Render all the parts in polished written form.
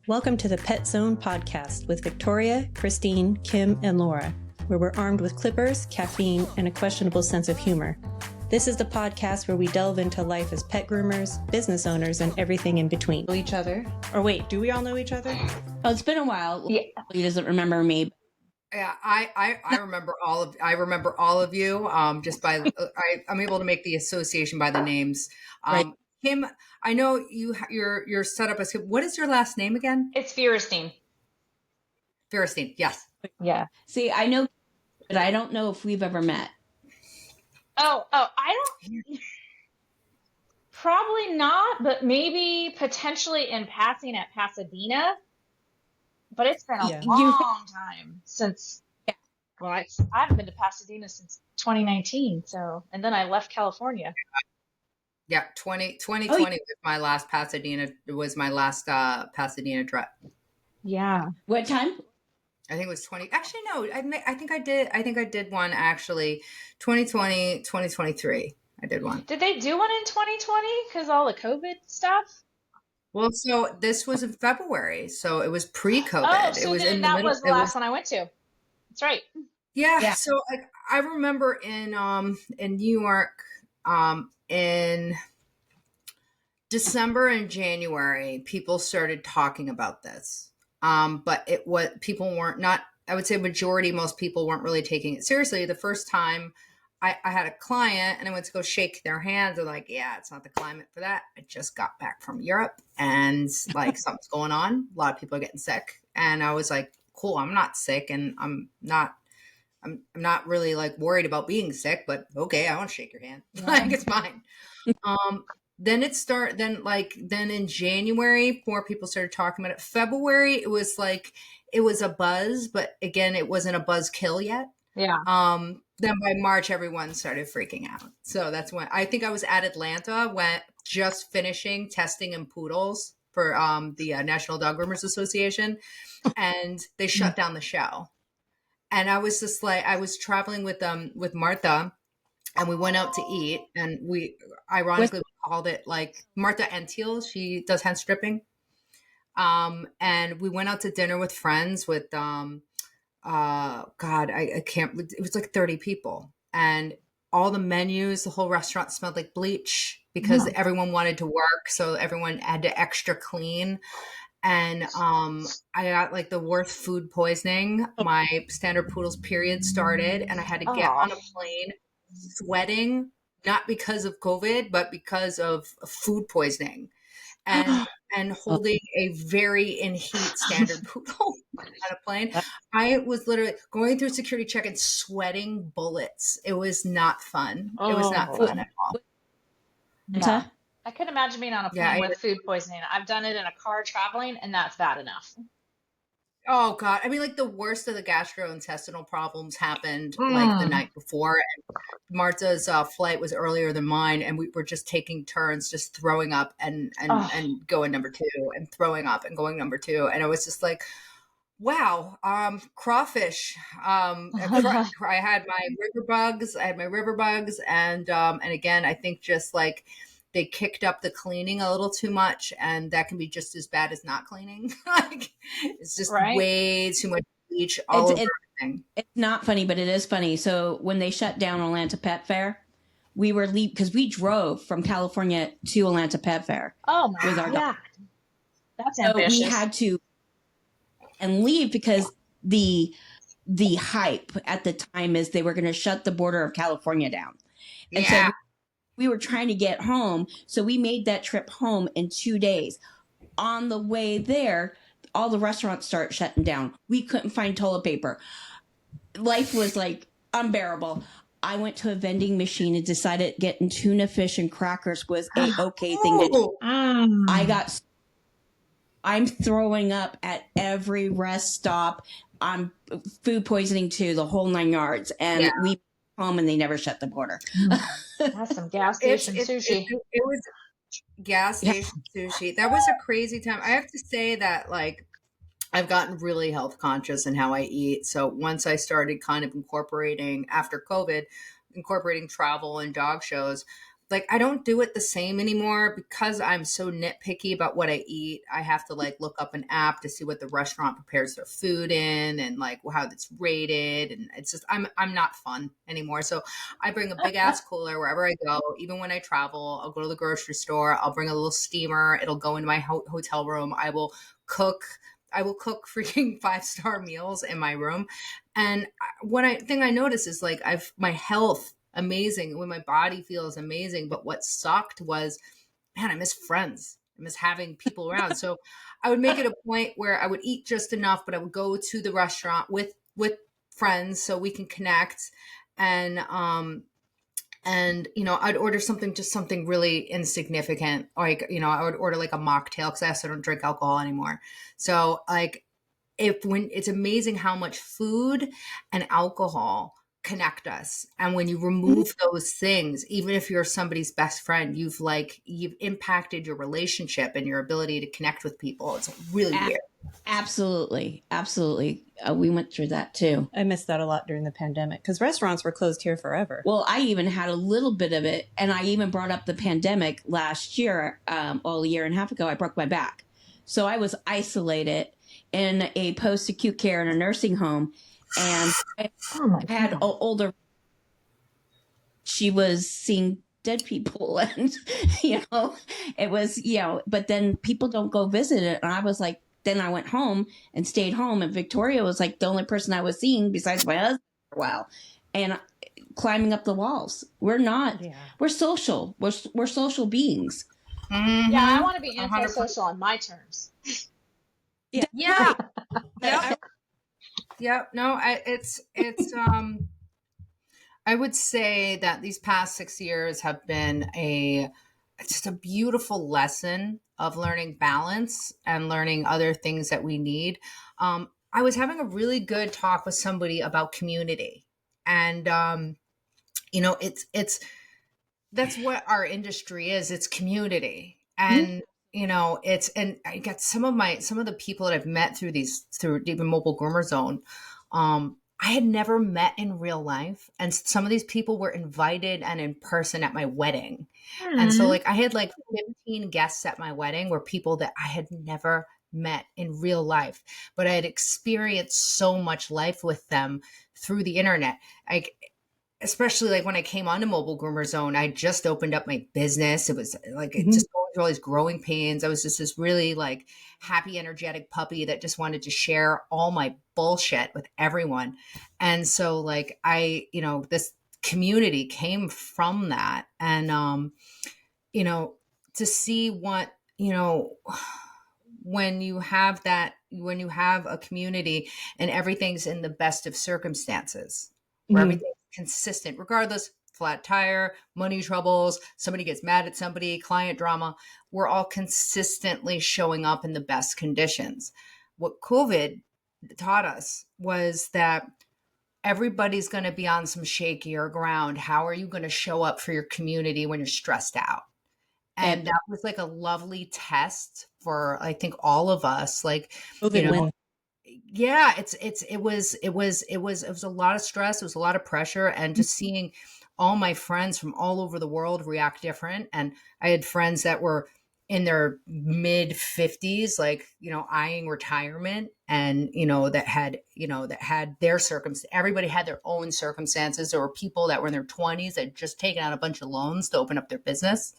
Welcome to the Pet Zone podcast with Victoria, Christine, Kim, and Laura, where we're armed with clippers, caffeine, and a questionable sense of humor. This is the podcast where we delve into life as pet groomers, business owners, and everything in between. Each other. Or wait, do we all know each other? Oh, it's been a while. Yeah. He doesn't remember me. Yeah, I remember all of you. Just by I'm able to make the association by the names. Right. Kim, I know you're set up as Kim. What is your last name again? It's Feuerstein. Feuerstein. Yes. Yeah. See, I know, but I don't know if we've ever met. Oh, I don't. Probably not, but maybe potentially in passing at Pasadena. But it's been a long time since. Yeah. Well, I haven't been to Pasadena since 2019. So, and then I left California. Yeah, 2020 was my last Pasadena. Was my last Pasadena trip. Yeah. What time? I think it was 20. Actually, no. I think I did one actually. 2020, 2023. I did one. Did they do one in 2020 because all the COVID stuff? Well, so this was in February, so it was pre-COVID. Oh, so it was then in the that middle. was the last one I went to. That's right. Yeah. So I remember in New York, in December and January, people started talking about this. But people weren't not. I would say most people weren't really taking it seriously. The first time I had a client and I went to go shake their hands. They're like, yeah, it's not the climate for that. I just got back from Europe and like something's going on. A lot of people are getting sick. And I was like, cool, I'm not sick and I'm not really like worried about being sick, but okay, I want to shake your hand. Yeah. Like it's fine. Then in January, more people started talking about it. February, it was a buzz, but again, it wasn't a buzz kill yet. Yeah. Then by March, everyone started freaking out. So that's when I think I was at Atlanta when just finishing testing in poodles for the National Dog Groomers Association, and they shut down the show. And I was just like, I was traveling with Martha, and we went out to eat, and we ironically called it like Martha Entiel. She does hen stripping, and we went out to dinner with friends with I can't, it was like 30 people, and all the menus, the whole restaurant smelled like bleach because everyone wanted to work. So everyone had to extra clean. And I got like the worst food poisoning. My standard poodle's period started and I had to get on a plane sweating, not because of COVID, but because of food poisoning. And holding a very in heat standard poodle on a plane. I was literally going through security check and sweating bullets. It was not fun. It was not fun at all. Yeah. I could imagine being on a plane with food poisoning. I've done it in a car traveling, and that's bad enough. Oh God. I mean, like the worst of the gastrointestinal problems happened like the night before. And Marta's flight was earlier than mine. And we were just taking turns, just throwing up and going number two and throwing up and going number two. And I was just like, wow, crawfish. I had my river bugs. And again, I think just like, they kicked up the cleaning a little too much, and that can be just as bad as not cleaning. Like it's just way too much bleach all over everything. It's not funny, but it is funny. So when they shut down Atlanta Pet Fair, we were because we drove from California to Atlanta Pet Fair. Oh my God. That's ambitious. So we had to leave because the hype at the time is they were going to shut the border of California down. And so we were trying to get home, so we made that trip home in 2 days. On the way there, all the restaurants started shutting down. We couldn't find toilet paper. Life was like unbearable. I went to a vending machine and decided getting tuna fish and crackers was a okay thing to do. I'm throwing up at every rest stop. I'm food poisoning too, the whole 9 yards. And we home and they never shut the border. That's some gas station sushi. It was gas station sushi. That was a crazy time. I have to say that like I've gotten really health conscious in how I eat. So once I started kind of incorporating after COVID, incorporating travel and dog shows, like, I don't do it the same anymore because I'm so nitpicky about what I eat. I have to like look up an app to see what the restaurant prepares their food in and like how it's rated. And it's just, I'm not fun anymore. So I bring a big ass cooler wherever I go. Even when I travel, I'll go to the grocery store. I'll bring a little steamer. It'll go into my hotel room. I will cook freaking 5-star meals in my room. And thing I notice is like my health amazing when my body feels amazing. But what sucked was, man, I miss friends. I miss having people around. So I would make it a point where I would eat just enough, but I would go to the restaurant with friends so we can connect. And I'd order something really insignificant. Like, I would order like a mocktail because I also don't drink alcohol anymore. So like it's amazing how much food and alcohol connect us. And when you remove those things, even if you're somebody's best friend, you've impacted your relationship and your ability to connect with people. It's really weird. Absolutely. We went through that too. I missed that a lot during the pandemic because restaurants were closed here forever. Well, I even had a little bit of it. And I even brought up the pandemic last year, a year and a half ago, I broke my back. So I was isolated in a post-acute care in a nursing home. And I had an older, she was seeing dead people and, it was, but then people don't go visit it. And I was like, then I went home and stayed home. And Victoria was like the only person I was seeing besides my husband for a while. And climbing up the walls. We're social. We're social beings. Mm-hmm. Yeah, I want to be antisocial on my terms. Yeah. Yeah. No, I would say that these past 6 years have been just a beautiful lesson of learning balance and learning other things that we need. I was having a really good talk with somebody about community, and that's what our industry is. It's community. And and I got some of the people that I've met through even Mobile Groomer Zone, I had never met in real life. And some of these people were invited and in person at my wedding. Mm-hmm. And so like I had like 15 guests at my wedding were people that I had never met in real life, but I had experienced so much life with them through the internet. Especially like when I came onto Mobile Groomer Zone, I just opened up my business. It was like just going through all these growing pains. I was just this really like happy, energetic puppy that just wanted to share all my bullshit with everyone. And so like this community came from that. And, to see what, when you have a community and everything's in the best of circumstances, where everything's consistent, regardless, flat tire, money troubles, somebody gets mad at somebody, client drama, we're all consistently showing up in the best conditions. What COVID taught us was that everybody's going to be on some shakier ground. How are you going to show up for your community when you're stressed out? And that was like a lovely test for, I think, all of us. Like, yeah, it was a lot of stress. It was a lot of pressure, and just seeing all my friends from all over the world react different. And I had friends that were in their mid 50s, like, eyeing retirement, and, that had their circumstances. Everybody had their own circumstances. There were people that were in their 20s that had just taken out a bunch of loans to open up their business.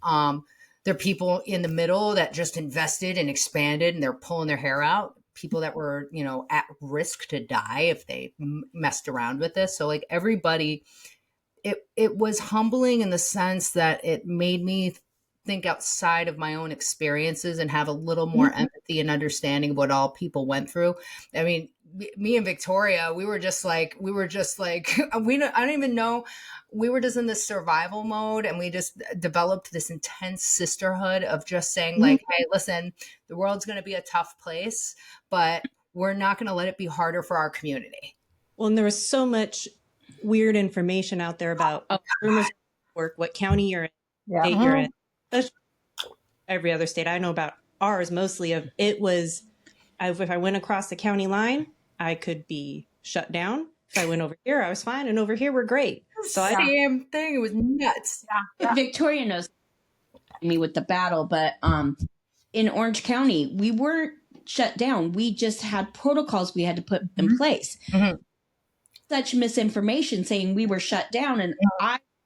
There are people in the middle that just invested and expanded and they're pulling their hair out. People that were, at risk to die if they messed around with this. So like everybody, it was humbling in the sense that it made me think outside of my own experiences and have a little more empathy and understanding of what all people went through. I mean, me and Victoria, I don't even know. We were just in this survival mode, and we just developed this intense sisterhood of just saying like, hey, listen, the world's going to be a tough place, but we're not going to let it be harder for our community. Well, and there was so much weird information out there about groomers work, what county you're in, state you're in. Every other state. I know about ours mostly of it was, if I went across the county line, I could be shut down. If I went over here, I was fine. And over here, we're great. Damn thing. It was nuts. Yeah. Victoria knows me with the battle, but in Orange County, we weren't shut down. We just had protocols we had to put in place. Mm-hmm. Such misinformation saying we were shut down, and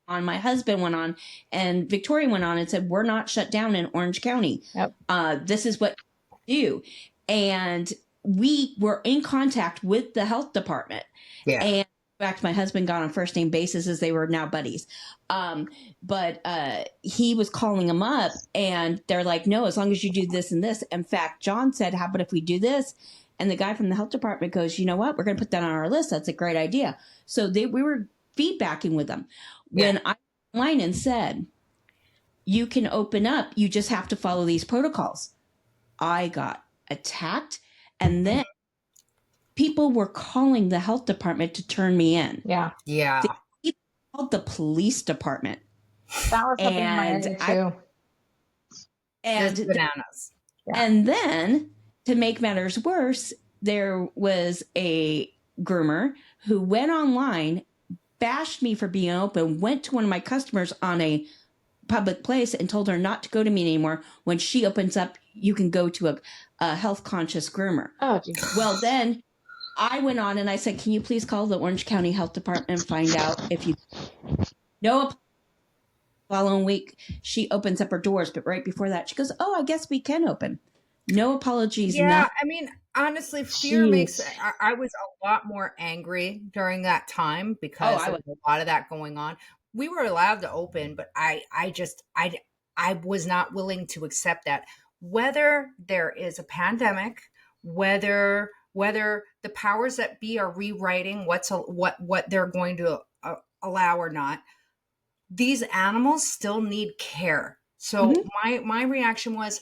my husband went on, and Victoria went on and said, we're not shut down in Orange County. Yep. This is what we do. And we were in contact with the health department. Yeah. And in fact, my husband got on first name basis as they were now buddies. But he was calling them up, and they're like, no, as long as you do this and this. In fact, John said, how about if we do this? And the guy from the health department goes, you know what? We're going to put that on our list. That's a great idea. So we were feedbacking with them. When I went online and said, you can open up, you just have to follow these protocols, I got attacked. And then people were calling the health department to turn me in. Yeah. They called the police department. That was something in my area too. And bananas. And then, to make matters worse, there was a groomer who went online, bashed me for being open, went to one of my customers on a public place and told her not to go to me anymore. When she opens up, you can go to a health conscious groomer. Oh, geez. Well, then I went on and I said, can you please call the Orange County Health Department and find out if you... No. Following week, she opens up her doors, but right before that, she goes, oh, I guess we can open. No apologies. Yeah, nothing. I mean, honestly, fear makes... I was a lot more angry during that time because there was a lot of that going on. We were allowed to open, but I was not willing to accept that. Whether there is a pandemic, whether the powers that be are rewriting what they're going to allow or not, these animals still need care. So my reaction was,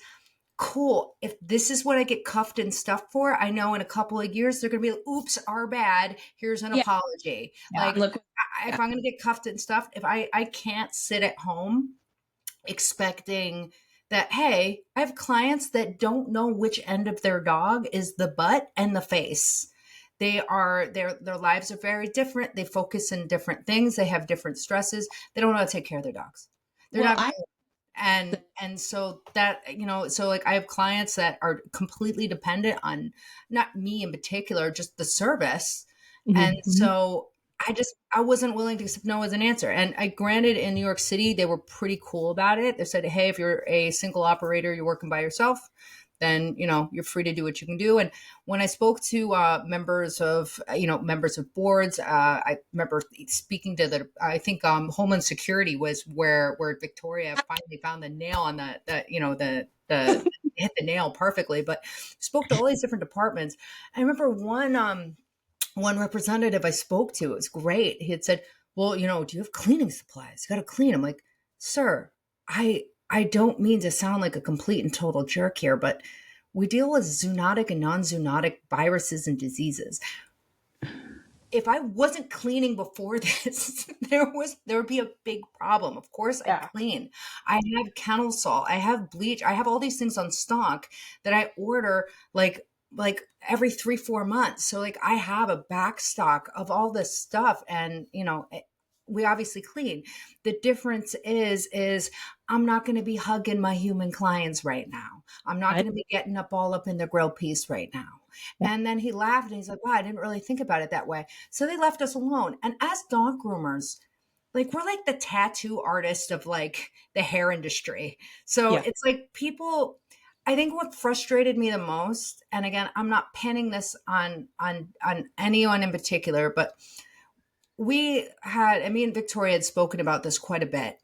cool. If this is what I get cuffed and stuff for, I know in a couple of years they're going to be like, oops, our bad. Here's an apology. Yeah, if I'm going to get cuffed and stuff, if I can't sit at home expecting that, hey, I have clients that don't know which end of their dog is the butt and the face. Their lives are very different. They focus in different things. They have different stresses. They don't know how to take care of their dogs. They're not. And so that, so like I have clients that are completely dependent on not me in particular, just the service. And so I wasn't willing to accept no as an answer. And I granted in New York City, they were pretty cool about it. They said, hey, if you're a single operator, you're working by yourself, then, you're free to do what you can do. And when I spoke to members of boards, I remember speaking to I think Homeland Security was where Victoria finally found the nail on the hit the nail perfectly, but spoke to all these different departments. I remember one representative I spoke to, it was great. He had said, well, do you have cleaning supplies? You got to clean. I'm like, sir, I don't mean to sound like a complete and total jerk here, but we deal with zoonotic and non-zoonotic viruses and diseases. If I wasn't cleaning before this, there would be a big problem. Of course, I clean. I have kennel salt. I have bleach. I have all these things on stock that I order like every 3-4 months. So like I have a back stock of all this stuff, and we obviously clean. The difference is I'm not going to be hugging my human clients right now. I'm not going to be getting all up in the grill piece right now. And then he laughed and he's like, wow, I didn't really think about it that way. So they left us alone. And as dog groomers, like we're like the tattoo artist of like the hair industry. So it's like people, I think what frustrated me the most, and again, I'm not pinning this on anyone in particular, but me and Victoria had spoken about this quite a bit.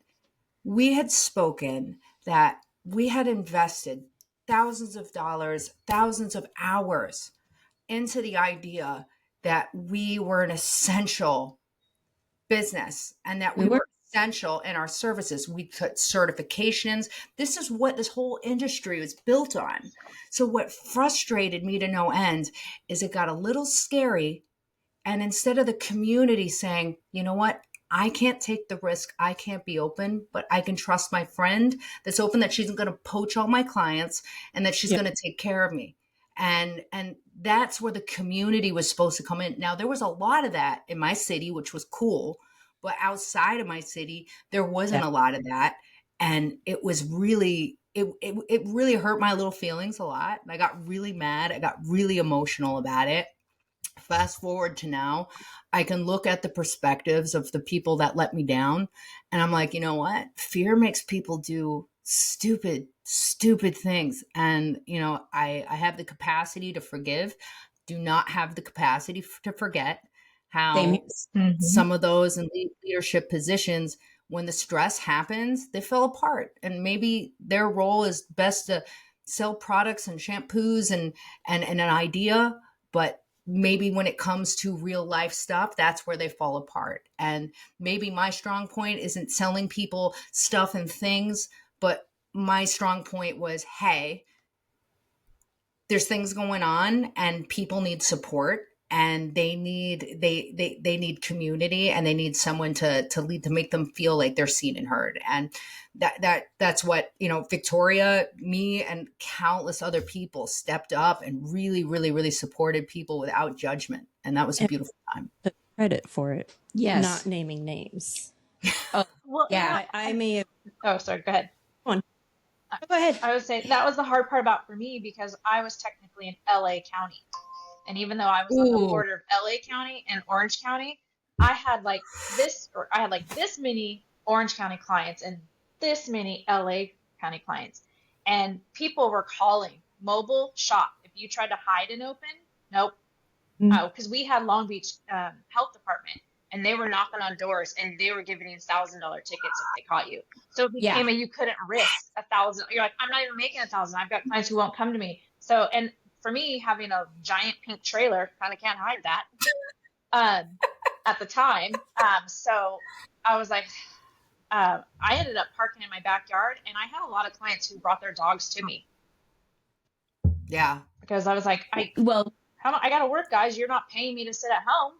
We had spoken that we had invested thousands of dollars, thousands of hours into the idea that we were an essential business and that we were essential in our services. We took certifications. This is what this whole industry was built on. So what frustrated me to no end is it got a little scary. And instead of the community saying, you know what, I can't take the risk, I can't be open, but I can trust my friend that's open, that she's going to poach all my clients and that she's going to take care of me. And that's where the community was supposed to come in. Now, there was a lot of that in my city, which was cool, But outside of my city, there wasn't a lot of that. And it was really, it really hurt my little feelings a lot. I got really mad. I got really emotional about it. Fast forward to now, I can look at the perspectives of the people that let me down. And I'm like, you know what? Fear makes people do stupid, stupid things. And, you know, I have the capacity to forgive, do not have the capacity to forget how some of those in leadership positions, when the stress happens, they fell apart. And maybe their role is best to sell products and shampoos and an idea, but maybe when it comes to real life stuff, that's where they fall apart. And maybe my strong point isn't selling people stuff and things, but my strong point was, hey, there's things going on and people need support, and they need community, and they need someone to lead, to make them feel like they're seen and heard. And that's what, you know, Victoria, me, and countless other people stepped up and really, really, really supported people without judgment. And that was a beautiful time. Took credit for it. Yes. Not naming names. Oh, Well, yeah. I may have. Oh, sorry. Go ahead. Go ahead. I would say that was the hard part about for me, because I was technically in LA County. And even though I was on the border of LA County and Orange County, I had like this many Orange County clients and this many LA County clients. And people were calling mobile shop. If you tried to hide and open, nope. No, because we had Long Beach Health Department, and they were knocking on doors, and they were giving you $1,000 tickets if they caught you. So it became you couldn't risk $1,000. You're like, I'm not even making $1,000. I've got clients who won't come to me. So, and for me, having a giant pink trailer, kind of can't hide that at the time. So I was like, I ended up parking in my backyard, and I had a lot of clients who brought their dogs to me. Yeah. Because I was like, I got to work, guys. You're not paying me to sit at home.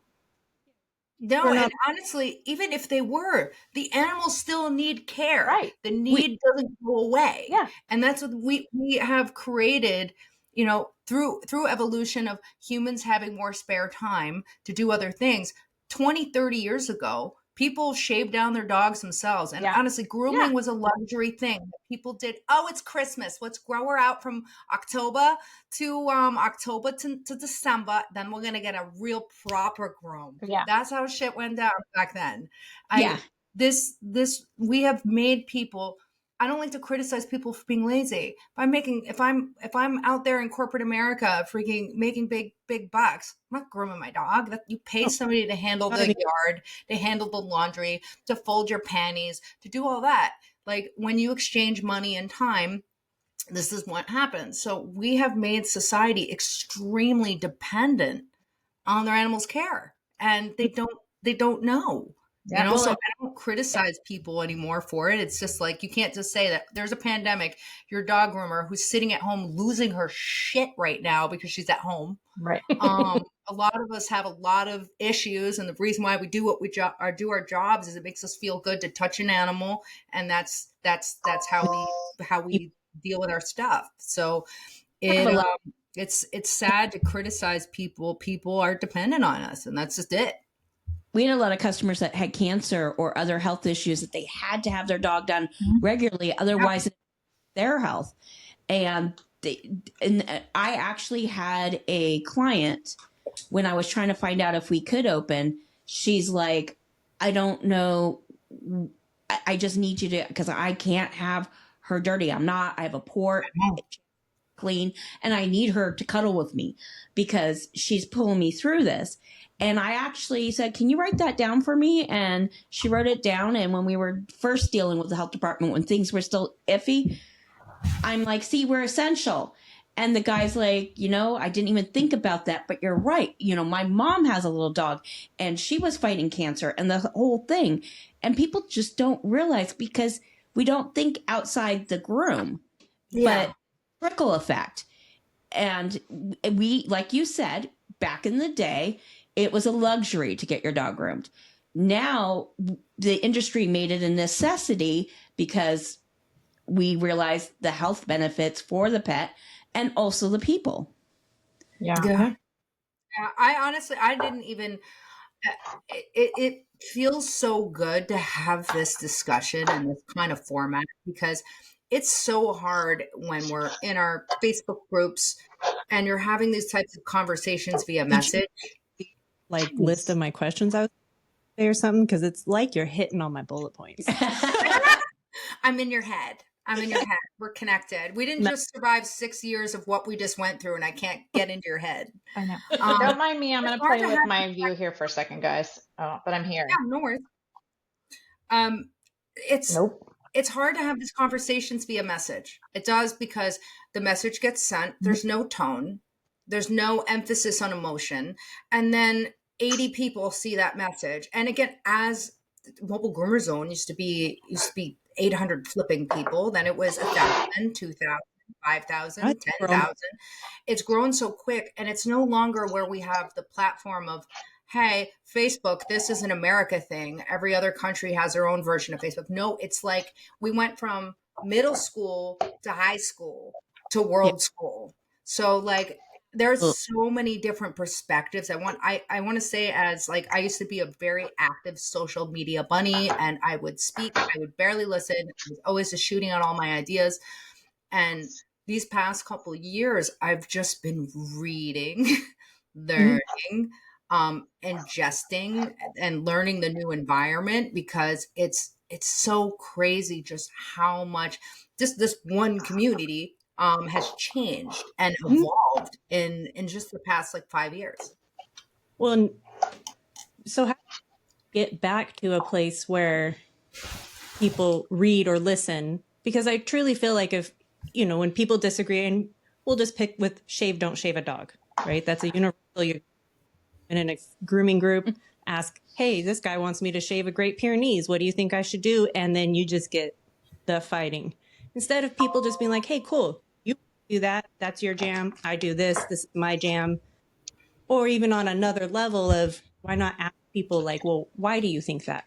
No, and honestly, even if they were, the animals still need care. Right. The need doesn't go away. Yeah. And that's what we have created, you know, through evolution of humans having more spare time to do other things. 20, 30 years ago, people shaved down their dogs themselves. And honestly, grooming was a luxury thing. People did, oh, it's Christmas. Let's grow her out from October to December. Then we're going to get a real proper groom. Yeah. That's how shit went down back then. We have made people, I don't like to criticize people for being lazy. If I'm out there in corporate America freaking making big bucks, I'm not grooming my dog. You pay somebody to handle the yard, to handle the laundry, to fold your panties, to do all that. Like, when you exchange money and time, this is what happens. So we have made society extremely dependent on their animals' care, and they don't know. Yeah. You know, so I don't criticize people anymore for it. It's just like, you can't just say that there's a pandemic. Your dog groomer who's sitting at home losing her shit right now because she's at home. Right. A lot of us have a lot of issues, and the reason why we do what we do our jobs is it makes us feel good to touch an animal, and that's how we deal with our stuff. So it's sad to criticize people. People are dependent on us, and that's just it. We had a lot of customers that had cancer or other health issues that they had to have their dog done regularly. Otherwise, their health. And I actually had a client, when I was trying to find out if we could open, she's like, I don't know. I just need you to, because I can't have her dirty. I have a poor clean, and I need her to cuddle with me because she's pulling me through this. And I actually said, can you write that down for me? And she wrote it down. And when we were first dealing with the health department, when things were still iffy, I'm like, see, we're essential. And the guy's like, you know, I didn't even think about that, but you're right. You know, my mom has a little dog and she was fighting cancer and the whole thing. And people just don't realize, because we don't think outside the groom, but trickle effect. And we, like you said, back in the day, it was a luxury to get your dog groomed. Now, the industry made it a necessity because we realized the health benefits for the pet and also the people. Yeah. I honestly, I didn't even, it feels so good to have this discussion and this kind of format, because it's so hard when we're in our Facebook groups and you're having these types of conversations via message. Like list of my questions out there or something, because it's like you're hitting on my bullet points. I'm in your head. I'm in your head. We're connected. We didn't just survive 6 years of what we just went through, and I can't get into your head. I know. Don't mind me. I'm going to play with my view here for a second, guys. Oh, but I'm here. Yeah, no worries. It's hard to have these conversations via message. It does, because the message gets sent. There's no tone. There's no emphasis on emotion. And then 80 people see that message. And again, as Mobile Groomer Zone used to be 800 flipping people, then it was 1,000, 2,000, 5,000, 10,000. It's grown so quick, and it's no longer where we have the platform of, hey, Facebook, this is an America thing. Every other country has their own version of Facebook. No, it's like we went from middle school to high school to world school. So like there's so many different perspectives. I want to say, as like, I used to be a very active social media bunny, and I would speak, I would barely listen. I was always just shooting out all my ideas. And these past couple of years, I've just been reading, learning, ingesting, and learning the new environment, because it's so crazy just how much just this one community has changed and evolved in just the past like 5 years. Well, so how do you get back to a place where people read or listen? Because I truly feel like, if, you know, when people disagree, and we'll just pick with shave, don't shave a dog, right? That's a universal. You in a grooming group, ask, hey, this guy wants me to shave a Great Pyrenees. What do you think I should do? And then you just get the fighting. Instead of people just being like, hey, cool, you do that. That's your jam. I do this. This is my jam. Or even on another level of, why not ask people like, well, why do you think that?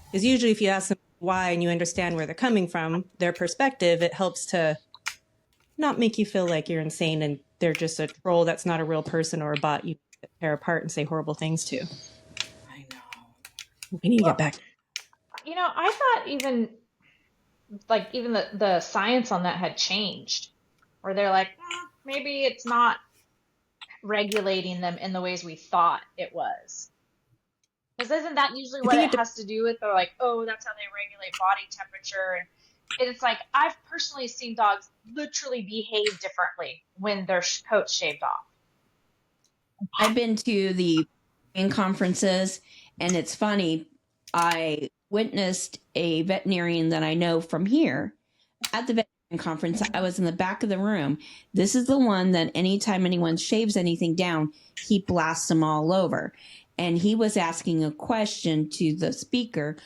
Because usually if you ask them why and you understand where they're coming from, their perspective, it helps to not make you feel like you're insane and they're just a troll that's not a real person or a bot you tear apart and say horrible things to. I know. We need to get back. You know, I thought even the science on that had changed, where they're like, maybe it's not regulating them in the ways we thought it was. Because isn't that usually what it has to do with? They're like, oh, that's how they regulate body temperature. And it's like, I've personally seen dogs literally behave differently when their coat's shaved off. I've been to the conferences, and it's funny. I witnessed a veterinarian that I know from here at the veterinarian conference. I was in the back of the room. This is the one that anytime anyone shaves anything down, he blasts them all over. And he was asking a question to the speaker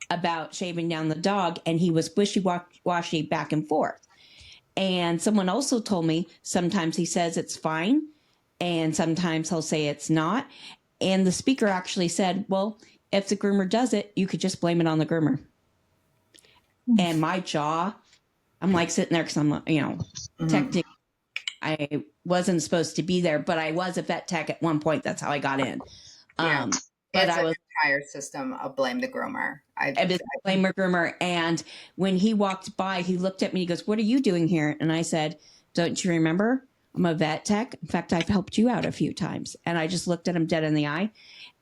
about shaving down the dog, and he was wishy-washy back and forth. And someone also told me sometimes he says it's fine, and sometimes he'll say it's not. And the speaker actually said, well, if the groomer does it, you could just blame it on the groomer. And my jaw, I'm like sitting there because I'm, you know, technically I wasn't supposed to be there, but I was a vet tech at one point. That's how I got in. Yeah. But it's I was an entire system of blame the groomer. I blame the groomer. And when he walked by, he looked at me, he goes, what are you doing here? And I said, don't you remember? I'm a vet tech. In fact, I've helped you out a few times. And I just looked at him dead in the eye.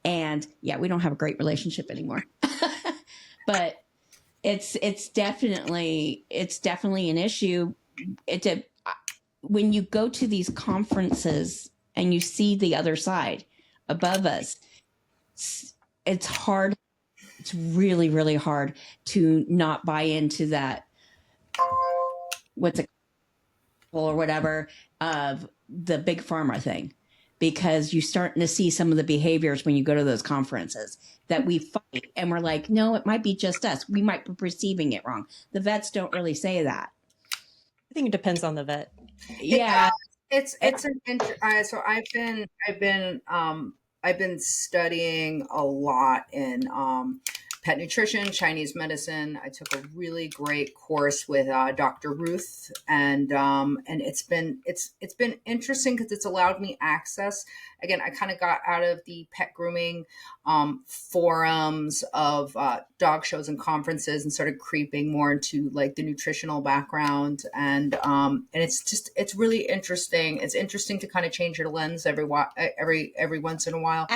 And yeah, we don't have a great relationship anymore. But it's definitely an issue. When you go to these conferences and you see the other side above us, it's hard. It's really, really hard to not buy into that. What's it or whatever of the big pharma thing, because you're starting to see some of the behaviors when you go to those conferences that we fight, and we're like, no, it might be just us. We might be perceiving it wrong. The vets don't really say that. I think it depends on the vet. Yeah, so I've been studying a lot in pet nutrition, Chinese medicine. I took a really great course with Dr. Ruth, and it's been interesting because it's allowed me access. Again, I kind of got out of the pet grooming forums of dog shows and conferences and started creeping more into like the nutritional background, and it's really interesting. It's interesting to kind of change your lens every once in a while,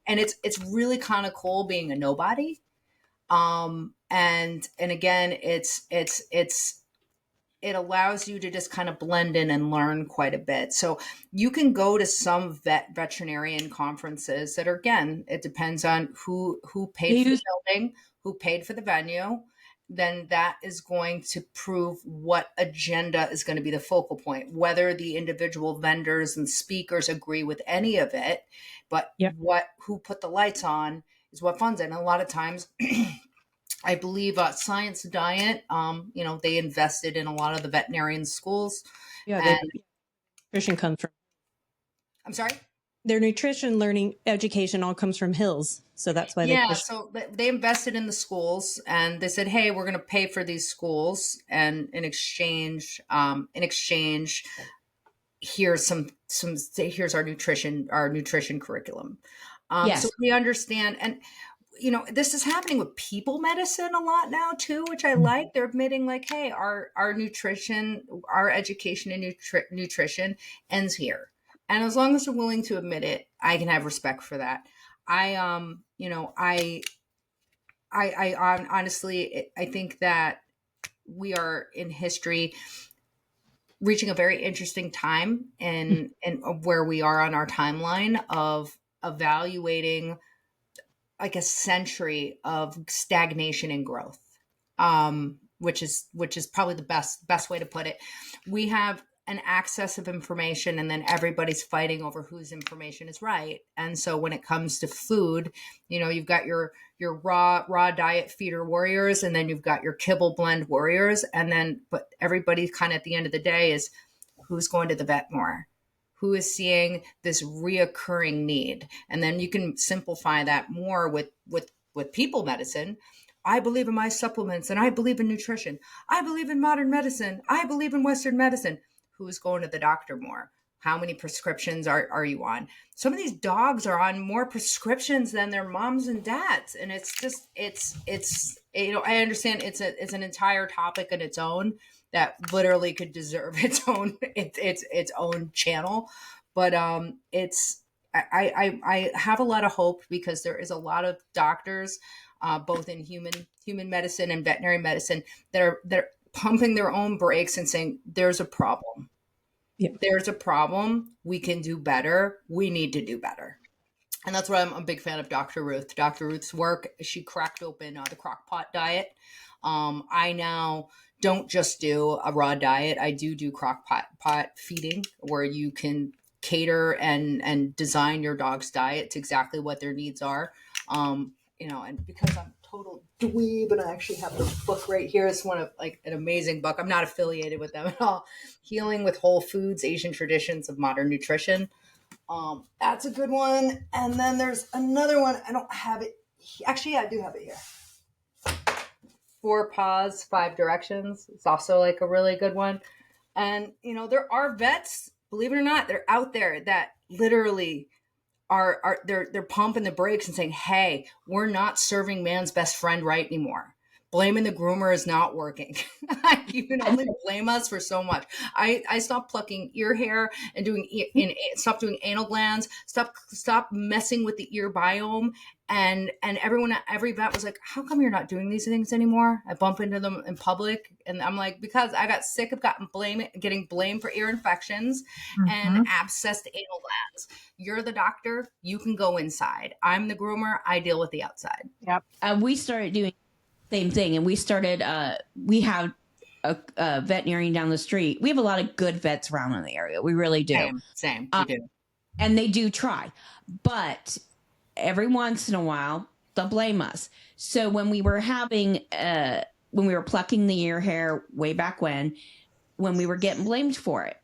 and it's really kind of cool being a nobody. And again, it allows you to just kind of blend in and learn quite a bit. So you can go to some veterinarian conferences that are, again, it depends on who paid for the building, who paid for the venue. Then that is going to prove what agenda is going to be the focal point, whether the individual vendors and speakers agree with any of it, but who put the lights on is what funds it. And a lot of times, I believe Science Diet, they invested in a lot of the veterinarian schools. Yeah, their nutrition comes from. I'm sorry? Their nutrition learning education all comes from Hills. So that's why so they invested in the schools, and they said, hey, we're going to pay for these schools, and in exchange, here's here's our nutrition curriculum. So we understand, and this is happening with people medicine a lot now too, which I like. They're admitting like, hey, our nutrition, our education in nutrition ends here. And as long as they're willing to admit it, I can have respect for that. I honestly, I think that we are in history reaching a very interesting time in where we are on our timeline of evaluating like a century of stagnation and growth, which is probably the best way to put it. We have an access of information, and then everybody's fighting over whose information is right. And so when it comes to food, you've got your raw diet feeder warriors, and then you've got your kibble blend warriors, but everybody kind of at the end of the day is who's going to the vet more, who is seeing this reoccurring need. And then you can simplify that more with people medicine. I believe in my supplements, and I believe in nutrition. I believe in modern medicine. I believe in Western medicine. Who's going to the doctor more? How many prescriptions are you on? Some of these dogs are on more prescriptions than their moms and dads. And it's just, I understand it's an entire topic in its own that literally could deserve its own channel. But I have a lot of hope because there is a lot of doctors, both in human medicine and veterinary medicine, that are pumping their own brakes and saying, there's a problem. Yep. There's a problem. We can do better. We need to do better. And that's why I'm a big fan of Dr. Ruth. Dr. Ruth's work, she cracked open the crock pot diet. I now don't just do a raw diet. I do crock pot feeding, where you can cater and design your dog's diet to exactly what their needs are. And because I'm total dweeb and I actually have the book right here, it's one of like an amazing book. I'm not affiliated with them at all. Healing with Whole Foods, Asian Traditions of Modern Nutrition. That's a good one. And then there's another one. I don't have it. Actually, I do have it here. 4 Paws, 5 Directions. It's also like a really good one. And, there are vets, believe it or not, they're out there that literally they're pumping the brakes and saying, hey, we're not serving man's best friend right anymore. Blaming the groomer is not working. You can only blame us for so much. I stopped plucking ear hair and stop doing anal glands, stop messing with the ear biome. And every vet was like, how come you're not doing these things anymore? I bump into them in public, and I'm like, because I got sick of getting blamed for ear infections and abscessed anal glands. You're the doctor. You can go inside. I'm the groomer. I deal with the outside. Yep. We started doing the same thing, and we started, we have a veterinarian down the street. We have a lot of good vets around in the area. We really do. Same. We do. And they do try, but every once in a while they'll blame us. So when we were plucking the ear hair way back when we were getting blamed for it,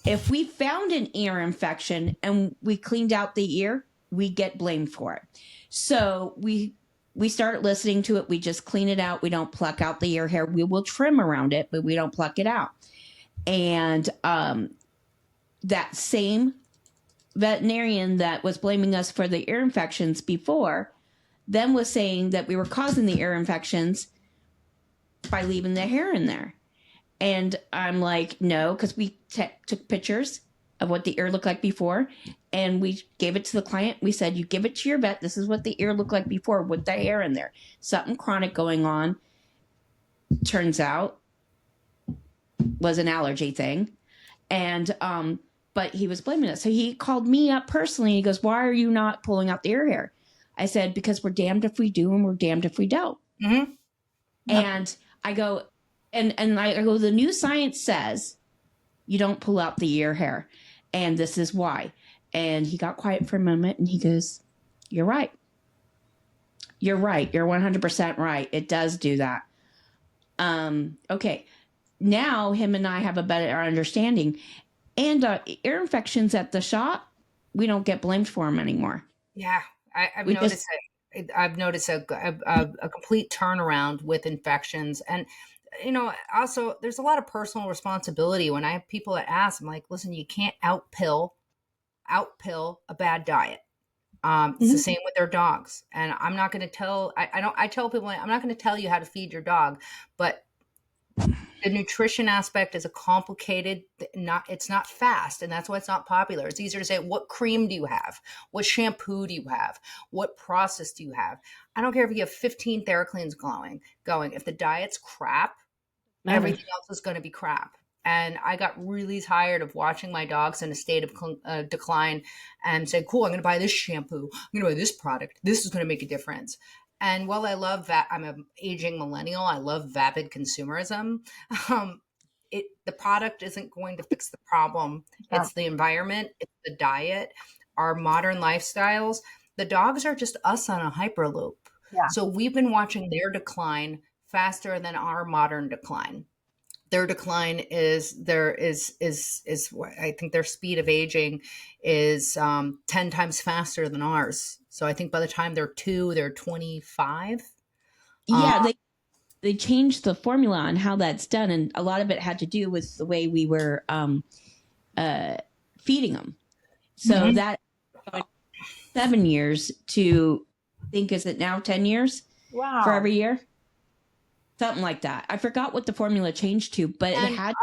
if we found an ear infection and we cleaned out the ear, we get blamed for it. So we we start listening to it. We just clean it out. We don't pluck out the ear hair. We will trim around it, but we don't pluck it out. And that same veterinarian that was blaming us for the ear infections before then was saying that we were causing the ear infections by leaving the hair in there. And I'm like, no, because we took pictures of what the ear looked like before, and we gave it to the client. We said, you give it to your vet. This is what the ear looked like before with the hair in there. Something chronic going on. Turns out was an allergy thing. And, but he was blaming us. So he called me up personally. He goes, why are you not pulling out the ear hair? I said, because we're damned if we do and we're damned if we don't. Mm-hmm. And I go, and I go, the new science says you don't pull out the ear hair. And this is why. And he got quiet for a moment and he goes, you're right. You're right. You're 100% right. It does do that. Okay. Now him and I have a better understanding. And ear infections at the shop, we don't get blamed for them anymore. Yeah. I've noticed a complete turnaround with infections. And, also there's a lot of personal responsibility when I have people that ask, I'm like, listen, you can't outpill a bad diet. It's the same with their dogs. And I'm not going to tell, I tell people, I'm not going to tell you how to feed your dog, but the nutrition aspect is a complicated, it's not fast. And that's why it's not popular. It's easier to say, what cream do you have? What shampoo do you have? What process do you have? I don't care if you have 15 TheraCleans going. If the diet's crap, everything else is going to be crap. And I got really tired of watching my dogs in a state of decline and said, cool, I'm going to buy this shampoo. I'm going to buy this product. This is going to make a difference. And while I love that, I'm an aging millennial. I love vapid consumerism. The product isn't going to fix the problem. Yeah. It's the environment. It's the diet, our modern lifestyles. The dogs are just us on a hyperloop. Yeah. So we've been watching their decline faster than our modern decline. Their decline is I think their speed of aging is 10 times faster than ours. So I think by the time they're 2, they're 25. Yeah, they changed the formula on how that's done, and a lot of it had to do with the way we were feeding them. So that 7 years to, I think, is it now 10 years? Wow. For every year? Something like that. I forgot what the formula changed to, but it had.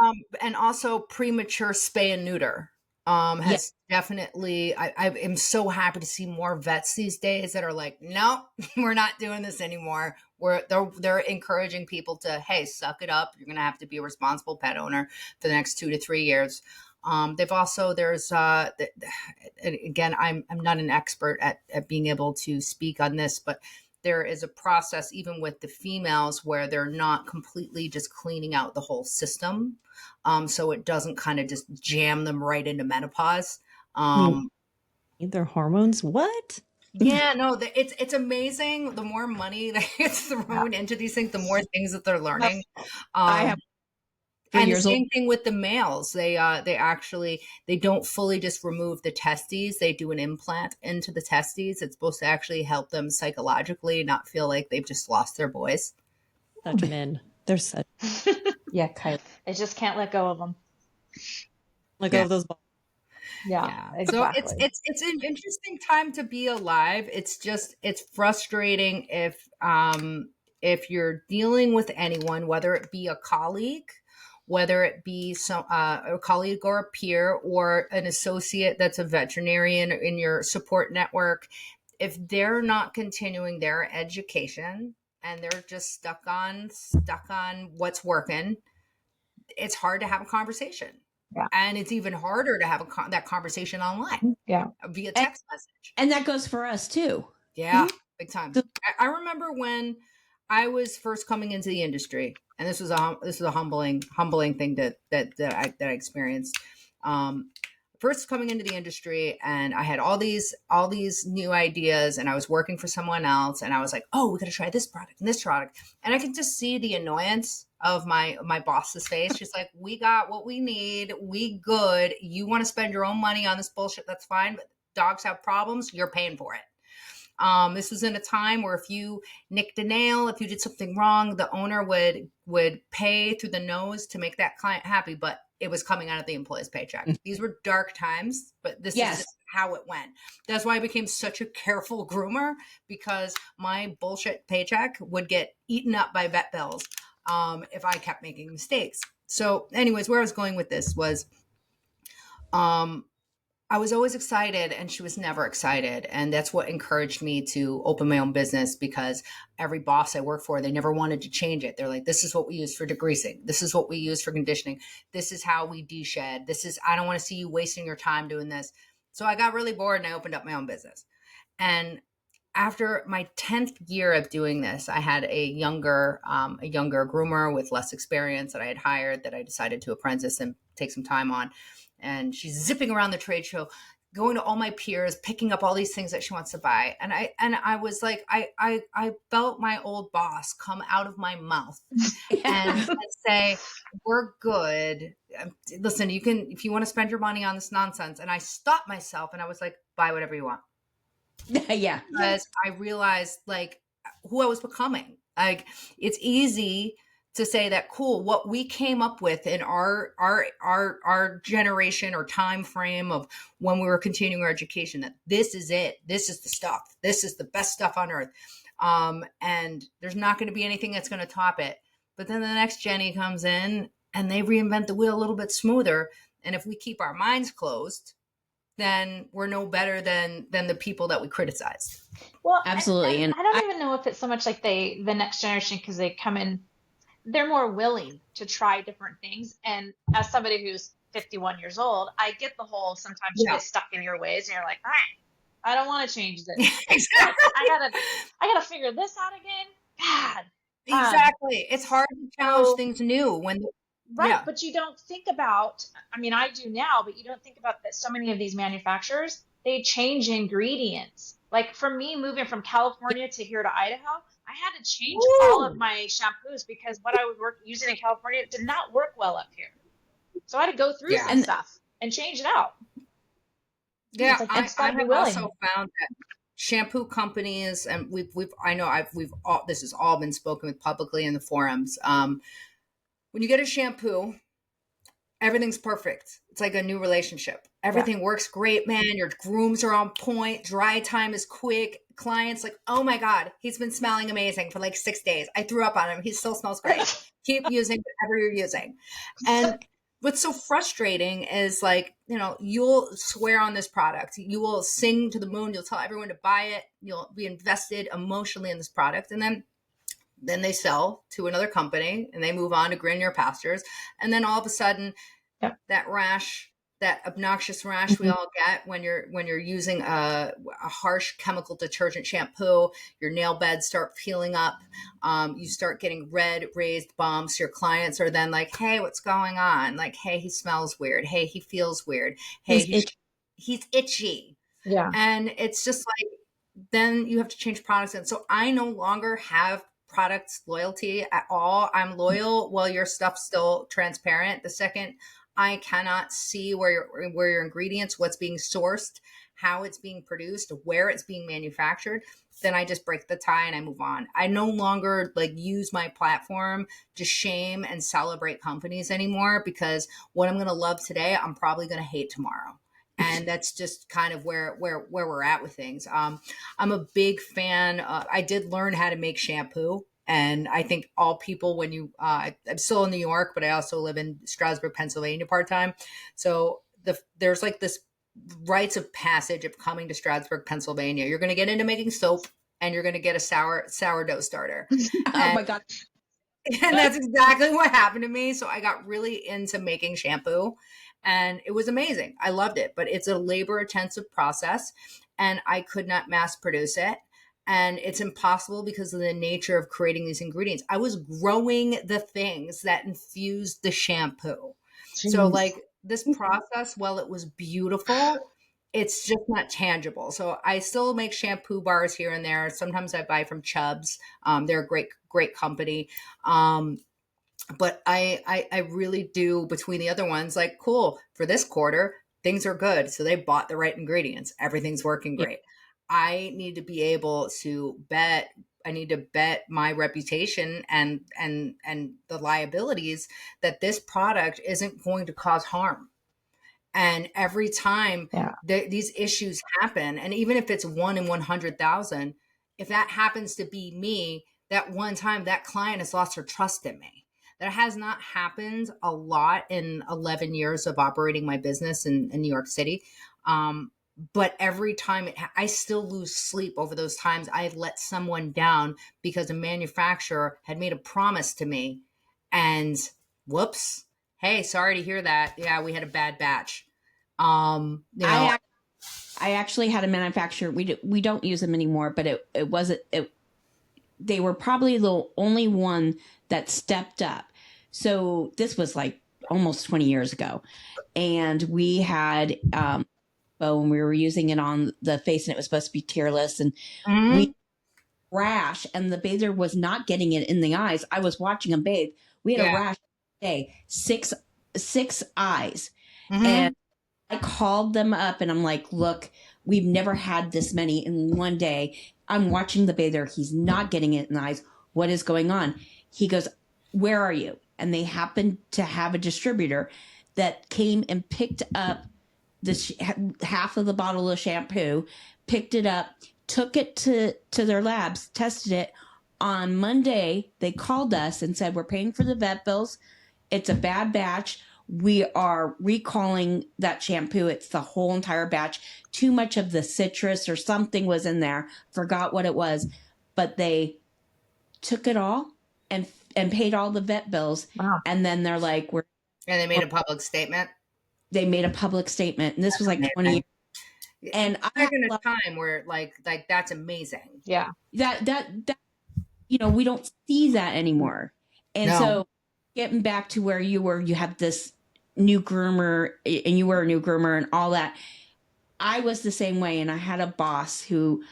And also premature spay and neuter has definitely. I am so happy to see more vets these days that are like, no, we're not doing this anymore. They're encouraging people to, hey, suck it up. You're going to have to be a responsible pet owner for the next 2 to 3 years. There's again, I'm not an expert at being able to speak on this, but there is a process even with the females where they're not completely just cleaning out the whole system. So it doesn't kind of just jam them right into menopause. Their hormones? What? Yeah, no, it's amazing. The more money that gets thrown into these things, the more things that they're learning. I have and the same thing with the males. They don't fully just remove the testes. They do an implant into the testes. It's supposed to actually help them psychologically not feel like they've just lost their boys. Such men. They're such. Yeah, Kylie. I just can't let go of them. Let go of those balls. Yeah, exactly. So it's an interesting time to be alive. It's frustrating if you're dealing with anyone, whether it be a colleague, whether it be a colleague or a peer or an associate that's a veterinarian in your support network, if they're not continuing their education and they're just stuck on what's working, it's hard to have a conversation. Yeah. And it's even harder to have that conversation online. Yeah. Via text message. And that goes for us too. Yeah, big time. I remember when I was first coming into the industry, and this was a humbling thing that I experienced. First coming into the industry, and I had all these new ideas, and I was working for someone else, and I was like, oh, we got to try this product and this product, and I could just see the annoyance of my boss's face. She's like, we got what we need, we good. You want to spend your own money on this bullshit? That's fine, but dogs have problems. You're paying for it. This was in a time where if you nicked a nail, if you did something wrong, the owner would pay through the nose to make that client happy, but it was coming out of the employee's paycheck. These were dark times, but this is just how it went. That's why I became such a careful groomer, because my bullshit paycheck would get eaten up by vet bills if I kept making mistakes. So anyways, where I was going with this was I was always excited and she was never excited. And that's what encouraged me to open my own business, because every boss I worked for, they never wanted to change it. They're like, this is what we use for degreasing. This is what we use for conditioning. This is how we de-shed. I don't want to see you wasting your time doing this. So I got really bored and I opened up my own business. And after my 10th year of doing this, I had a younger groomer with less experience that I had hired, that I decided to apprentice and take some time on. And she's zipping around the trade show, going to all my peers, picking up all these things that she wants to buy. And I was like, I felt my old boss come out of my mouth and say, we're good. Listen, you can, if you want to spend your money on this nonsense. And I stopped myself and I was like, buy whatever you want. Yeah. Because I realized like who I was becoming. Like, it's easy to say that, cool, what we came up with in our generation or time frame of when we were continuing our education, that this is it. This is the stuff. This is the best stuff on earth. And there's not going to be anything that's going to top it. But then the next Jenny comes in and they reinvent the wheel a little bit smoother. And if we keep our minds closed, then we're no better than the people that we criticized. Well, absolutely. And I don't even know if it's so much like the next generation, because they come in, they're more willing to try different things. And as somebody who's 51 years old, I get the whole, sometimes you get stuck in your ways and you're like, I don't want to change this. I gotta figure this out again. God. Exactly. It's hard to challenge things new when right. But you don't think about, I mean, I do now, but you don't think about that so many of these manufacturers, they change ingredients. Like for me, moving from California to here to Idaho, I had to change all of my shampoos because what I was using in California did not work well up here. So I had to go through some stuff and change it out. Yeah, like, I have also found that shampoo companies, and this has all been spoken with publicly in the forums. When you get a shampoo, everything's perfect. It's like a new relationship. Everything works great, man. Your grooms are on point. Dry time is quick. Clients like, oh my God, he's been smelling amazing for like 6 days. I threw up on him. He still smells great. Keep using whatever you're using. And what's so frustrating is like, you'll swear on this product. You will sing to the moon. You'll tell everyone to buy it. You'll be invested emotionally in this product. And then they sell to another company and they move on to greener pastures. And then all of a sudden that rash, that obnoxious rash we all get when you're using a harsh chemical detergent shampoo, your nail beds start peeling up. You start getting red raised bumps. Your clients are then like, hey, what's going on? Like, hey, he smells weird. Hey, he feels weird. Hey, he's itchy. Yeah. And it's just like, then you have to change products. And so I no longer have products loyalty at all. I'm loyal while your stuff's still transparent. The second I cannot see where your ingredients, what's being sourced, how it's being produced, where it's being manufactured, then I just break the tie and I move on. I no longer like use my platform to shame and celebrate companies anymore, because what I'm going to love today, I'm probably going to hate tomorrow. And that's just kind of where we're at with things. I'm a big fan. I did learn how to make shampoo. And I think all people, when you, I'm still in New York, but I also live in Strasburg, Pennsylvania part-time. So there's like this rites of passage of coming to Strasburg, Pennsylvania. You're going to get into making soap and you're going to get a sourdough starter. Oh my God. And that's exactly what happened to me. So I got really into making shampoo and it was amazing. I loved it, but it's a labor intensive process and I could not mass produce it. And it's impossible because of the nature of creating these ingredients. I was growing the things that infused the shampoo. Jeez. So like this process, while it was beautiful, it's just not tangible. So I still make shampoo bars here and there. Sometimes I buy from Chubb's. They're a great company. But I really do, between the other ones, like, cool, for this quarter, things are good. So they bought the right ingredients. Everything's working great. I need to be able to bet. I need to bet my reputation and the liabilities that this product isn't going to cause harm. And every time these issues happen, and even if it's 1 in 100,000, if that happens to be me, that one time that client has lost her trust in me. That has not happened a lot in 11 years of operating my business in New York City. But every time I still lose sleep over those times I let someone down because a manufacturer had made a promise to me and whoops, hey, sorry to hear that. Yeah, we had a bad batch. You know, I actually had a manufacturer. We don't use them anymore, but they were probably the only one that stepped up. So this was like almost 20 years ago, and we had when we were using it on the face, and it was supposed to be tearless, and we rash, and the bather was not getting it in the eyes. I was watching him bathe. We had a rash day, six eyes, and I called them up and I'm like, look, we've never had this many in one day. I'm watching the bather. He's not getting it in the eyes. What is going on? He goes, where are you? And they happened to have a distributor that came and picked up half of the bottle of shampoo, picked it up, took it to their labs, tested it. On Monday, they called us and said, we're paying for the vet bills. It's a bad batch. We are recalling that shampoo. It's the whole entire batch. Too much of the citrus or something was in there. Forgot what it was. But they took it all and paid all the vet bills. Wow. And then they're like, and they made a public statement. They made a public statement. And this was like 20 years. And back in a time where like that's amazing. Yeah. That we don't see that anymore. And so getting back to where you were, you have this new groomer and you were a new groomer and all that. I was the same way. And I had a boss who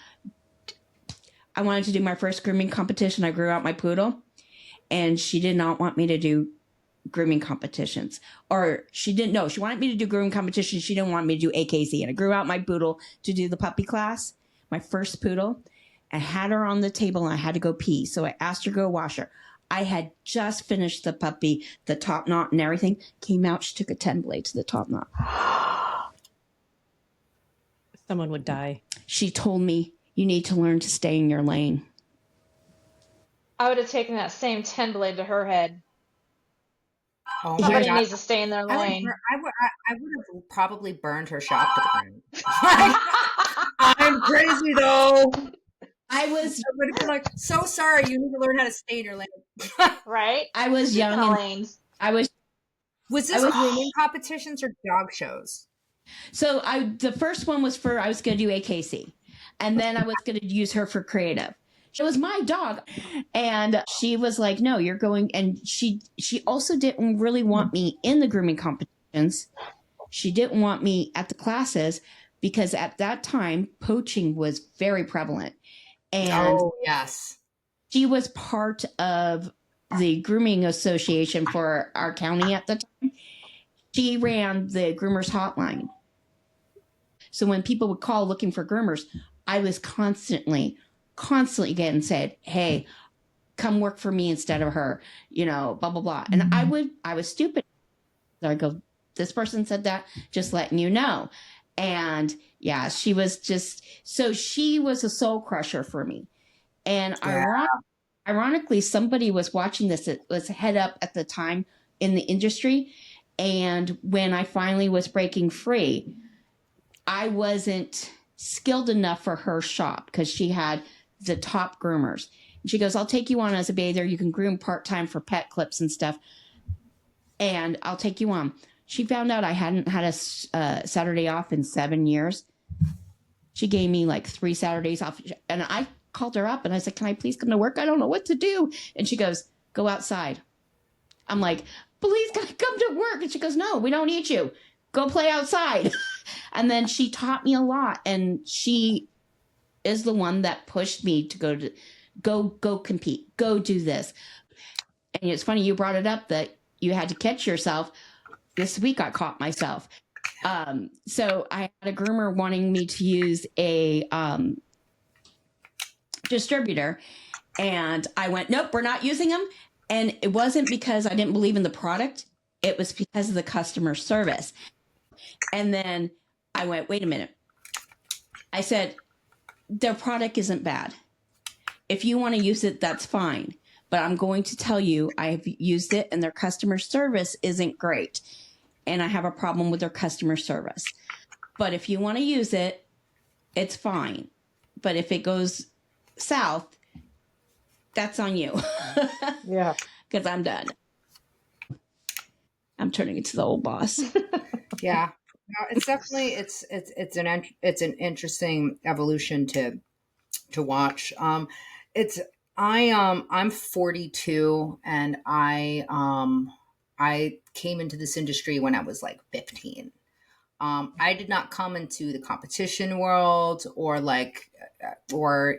I wanted to do my first grooming competition. I grew out my poodle and she did not want me to do grooming competitions, or she wanted me to do grooming competitions. She didn't want me to do AKC. And I grew out my poodle to do the puppy class, my first poodle. I had her on the table and I had to go pee. So I asked her to go wash her. I had just finished the puppy, the top knot and everything. Came out, she took a 10 blade to the top knot. Someone would die. She told me, you need to learn to stay in your lane. I would have taken that same 10 blade to her head. Oh Somebody needs to stay in their lane. I would have probably burned her shop to the ground. I'm crazy though. I would have been like, so sorry, you need to learn how to stay in your lane. Right? I was young. Was this grooming competitions or dog shows? So the first one was I was going to do AKC. And then I was going to use her for creative. It was my dog. And she was like, no, you're going. And she also didn't really want me in the grooming competitions. She didn't want me at the classes because at that time, poaching was very prevalent. And yes, she was part of the grooming association for our county at the time. She ran the groomers hotline. So when people would call looking for groomers, I was constantly getting said, hey, come work for me instead of her, blah, blah, blah. And I was stupid. So I go, this person said that, just letting you know. And yeah, she was a soul crusher for me. And ironically, somebody was watching this. It was head up at the time in the industry. And when I finally was breaking free, I wasn't skilled enough for her shop because she had the top groomers. And she goes, I'll take you on as a bather. You can groom part-time for pet clips and stuff. And I'll take you on. She found out I hadn't had a Saturday off in 7 years. She gave me like 3 Saturdays off. And I called her up and I said, can I please come to work? I don't know what to do. And she goes, go outside. I'm like, please can I come to work? And she goes, no, we don't need you. Go play outside. And then she taught me a lot. And she is the one that pushed me to go compete, go do this. And it's funny you brought it up that you had to catch yourself. This week I caught myself. So I had a groomer wanting me to use a distributor. And I went, nope, we're not using them. And it wasn't because I didn't believe in the product. It was because of the customer service. And then I went, wait a minute. I said, their product isn't bad. If you want to use it, that's fine. But I'm going to tell you, I've used it and their customer service isn't great. And I have a problem with their customer service. But if you want to use it, it's fine. But if it goes south, that's on you. Yeah. Because I'm done. I'm turning it to the old boss. Yeah. No, it's definitely it's an interesting evolution to watch. I'm 42 and I came into this industry when I was like 15. I did not come into the competition world or or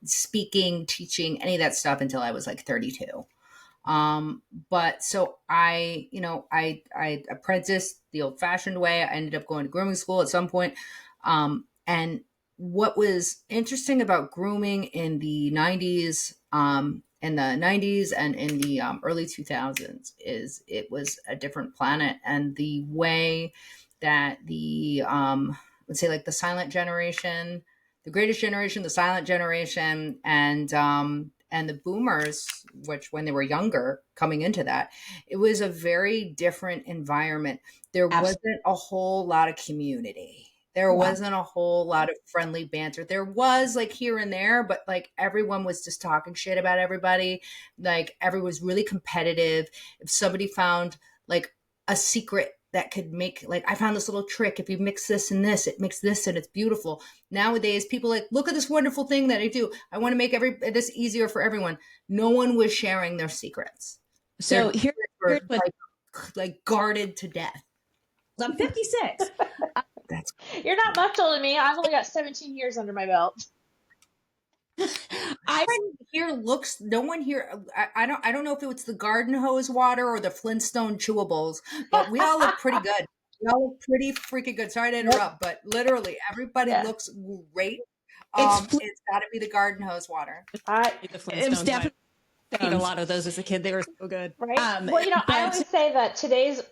speaking, teaching, any of that stuff until I was like 32. But so I apprenticed the old fashioned way. I ended up going to grooming school at some point. And what was interesting about grooming in the 90s, and in the early 2000s is it was a different planet. And the way that let's say like the silent generation, the greatest generation, the silent generation, and the boomers, which when they were younger coming into that, it was a very different environment. There wasn't a whole lot of community. There wasn't a whole lot of friendly banter. There was like here and there, but like everyone was just talking shit about everybody. Like everyone was really competitive. If somebody found like a secret that could make, like, I found this little trick. If you mix this and this, it makes this and it's beautiful. Nowadays, people like, look at this wonderful thing that I do. I want to make this easier for everyone. No one was sharing their secrets. So here's what, like guarded to death. I'm 56. You're not much older than me. I've only got 17 years under my belt. I no one here. I don't know if it was the garden hose water or the Flintstone chewables, but we all look pretty good. We all look pretty freaking good. Sorry to interrupt, but literally everybody looks great. It's got to be the garden hose water. It was definitely. I ate a lot of those as a kid. They were so good. Right. Well, I always say that today's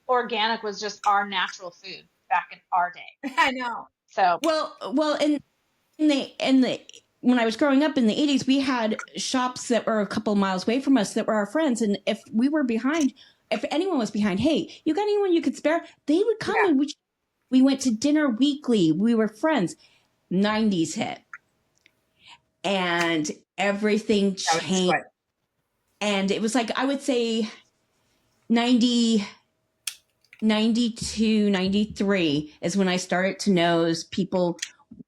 organic was just our natural food back in our day. I know. So well, in the when I was growing up in the 80s, we had shops that were a couple of miles away from us that were our friends, and if we were behind, if anyone was behind, hey, you got anyone you could spare? They would come and we went to dinner weekly. We were friends. 90s hit, and everything changed. And it was like, I would say 90, 92, 93 is when I started to notice people,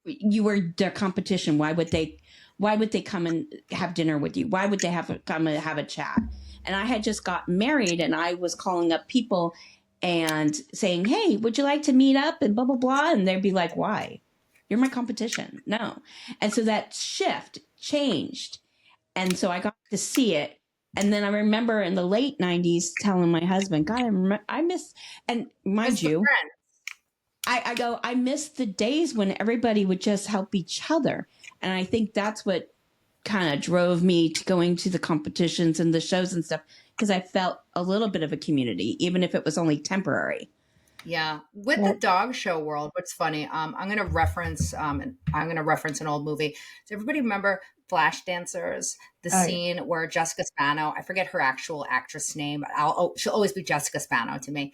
you were their competition. Why would they come and have dinner with you? Why would they come and have a chat? And I had just got married and I was calling up people and saying, hey, would you like to meet up and blah, blah, blah. And they'd be like, why? You're my competition. No. And so that shift changed. And so I got to see it. And then I remember in the late 90s telling my husband, God, I miss, and mind you, I miss the days when everybody would just help each other. And I think that's what kind of drove me to going to the competitions and the shows and stuff, because I felt a little bit of a community, even if it was only temporary. Yeah. With the dog show world, what's funny, I'm going to reference an old movie. Does everybody remember Flash Dancers? The scene where Jessica Spano, I forget her actual actress name, but she'll always be Jessica Spano to me.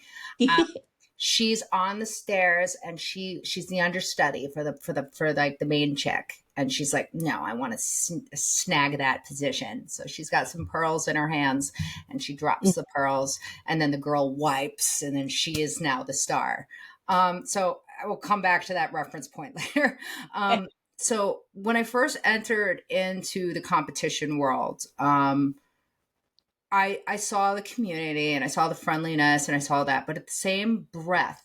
She's on the stairs and she's the understudy for the main chick. And she's like, no, I want to snag that position. So she's got some pearls in her hands and she drops the pearls and then the girl wipes and then she is now the star. So I will come back to that reference point later. So when I first entered into the competition world, I saw the community and I saw the friendliness and I saw that, but at the same breath,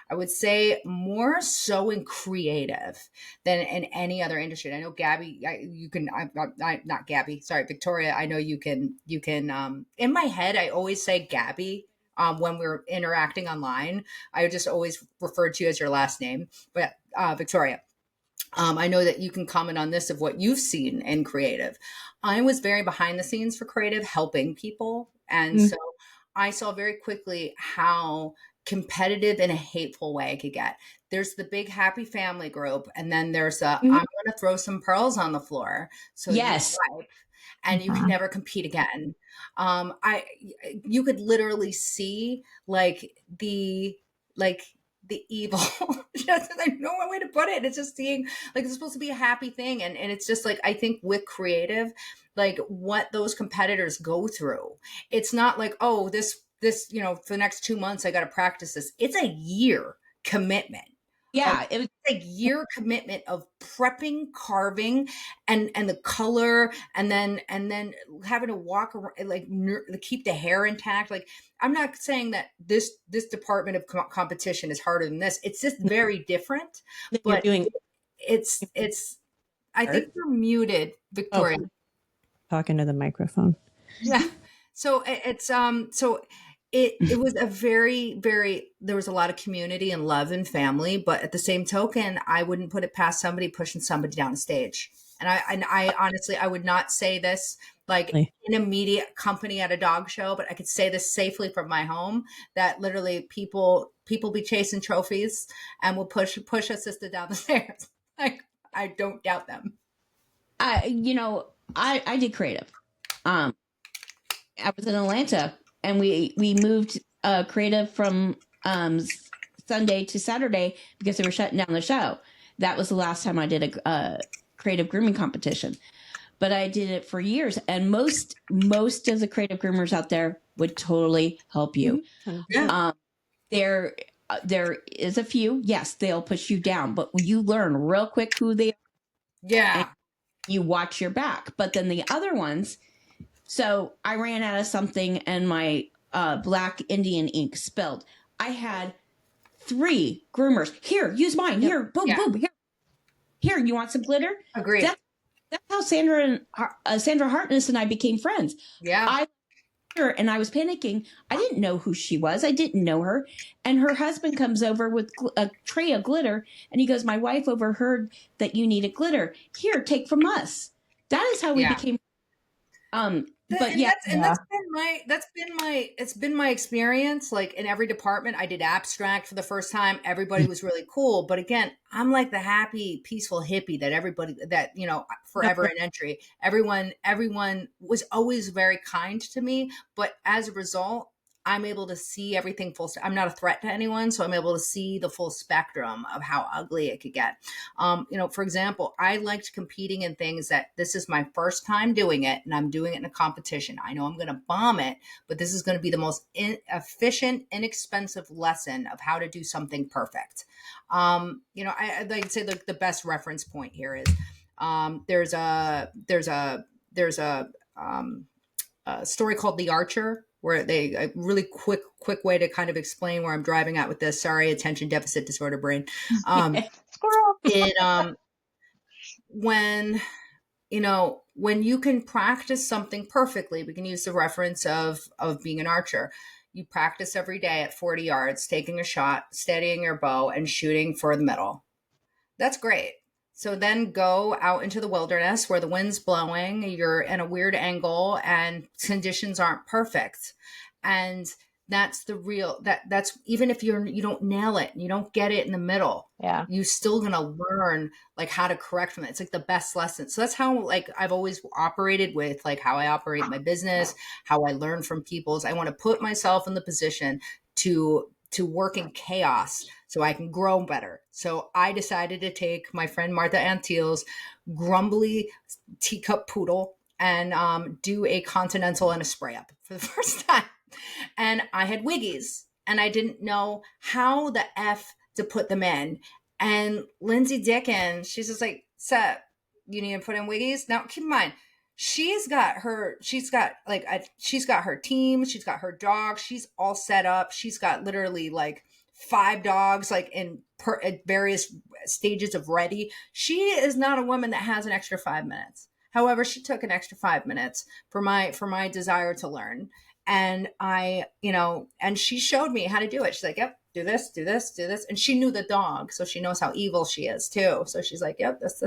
I would say more so in creative than in any other industry. And I know Gabby, not Gabby, sorry, Victoria. I know you can, in my head, I always say Gabby when we're interacting online. I just always refer to you as your last name, but Victoria. I know that you can comment on this of what you've seen in creative. I was very behind the scenes for creative, helping people. And so I saw very quickly how competitive in a hateful way it could get. There's the big happy family group, and then there's a I'm going to throw some pearls on the floor so Yes. you wipe and you can never compete again. You could literally see the evil. There's no one way to put it. It's just seeing like it's supposed to be a happy thing, and it's just like I think with creative, like what those competitors go through. It's not like, oh, this for the next 2 months I got to practice this. It's a year commitment. Yeah, it was a year commitment of prepping, carving, and the color, and then having to walk around, like keep the hair intact. Like I'm not saying that this department of competition is harder than this. It's just very different. But it's I think you're muted, Victoria. Oh, talking to the microphone. Yeah. So it's it was a very, very, there was a lot of community and love and family, but at the same token, I wouldn't put it past somebody pushing somebody down a stage. And I honestly, I would not say this like in a media company at a dog show, but I could say this safely from my home that literally people be chasing trophies and will push a sister down the stairs. Like I don't doubt them. I did creative. I was in Atlanta, and we moved creative from Sunday to Saturday because they were shutting down the show. That was the last time I did a creative grooming competition, but I did it for years. And most of the creative groomers out there would totally help you. Yeah. There is a few, yes, they'll push you down, but you learn real quick who they are. Yeah. You watch your back. But then the other ones, so I ran out of something and my black Indian ink spilled. I had 3 groomers. Here, use mine. Here, boom, boom. Here, you want some glitter? Agreed. That's how Sandra Hartness and I became friends. Yeah. And I was panicking. I didn't know who she was. I didn't know her. And her husband comes over with a tray of glitter, and he goes, "My wife overheard that you needed glitter. Here, take from us." That is how we became. It's been my experience. Like in every department, I did abstract for the first time. Everybody was really cool, but again, I'm like the happy, peaceful hippie that forever in entry. Everyone was always very kind to me, but as a result, I'm able to see everything I'm not a threat to anyone, so I'm able to see the full spectrum of how ugly it could get. For example, I liked competing in things that this is my first time doing it, and I'm doing it in a competition. I know I'm going to bomb it, but this is going to be the most efficient, inexpensive lesson of how to do something perfect. I'd like to say the best reference point here is there's a story called The Archer, where a really quick way to kind of explain where I'm driving at with this. Sorry, attention deficit disorder brain. When you can practice something perfectly, we can use the reference of being an archer. You practice every day at 40 yards, taking a shot, steadying your bow, and shooting for the middle. That's great. So then go out into the wilderness where the wind's blowing, you're in a weird angle and conditions aren't perfect. And that's that's even if you don't nail it, you don't get it in the middle. Yeah. You're still going to learn like how to correct from it. It's like the best lesson. So that's how like I've always operated with like how I operate my business, how I learn from people's. I want to put myself in the position to work in chaos so I can grow better. So I decided to take my friend Martha Antil's grumbly teacup poodle and do a continental and a spray up for the first time. And I had wiggies and I didn't know how the F to put them in. And Lindsay Dickens, she's just like, "Sup, you need to put in wiggies?" Now keep in mind, she's got her team, she's got her dog, she's all set up. She's got literally like 5 dogs, like at various stages of ready. She is not a woman that has an extra 5 minutes. However, she took an extra 5 minutes for my desire to learn. And and she showed me how to do it. She's like, "Yep, do this, do this, do this. And she knew the dog, so she knows how evil she is too. So she's like, yep, this.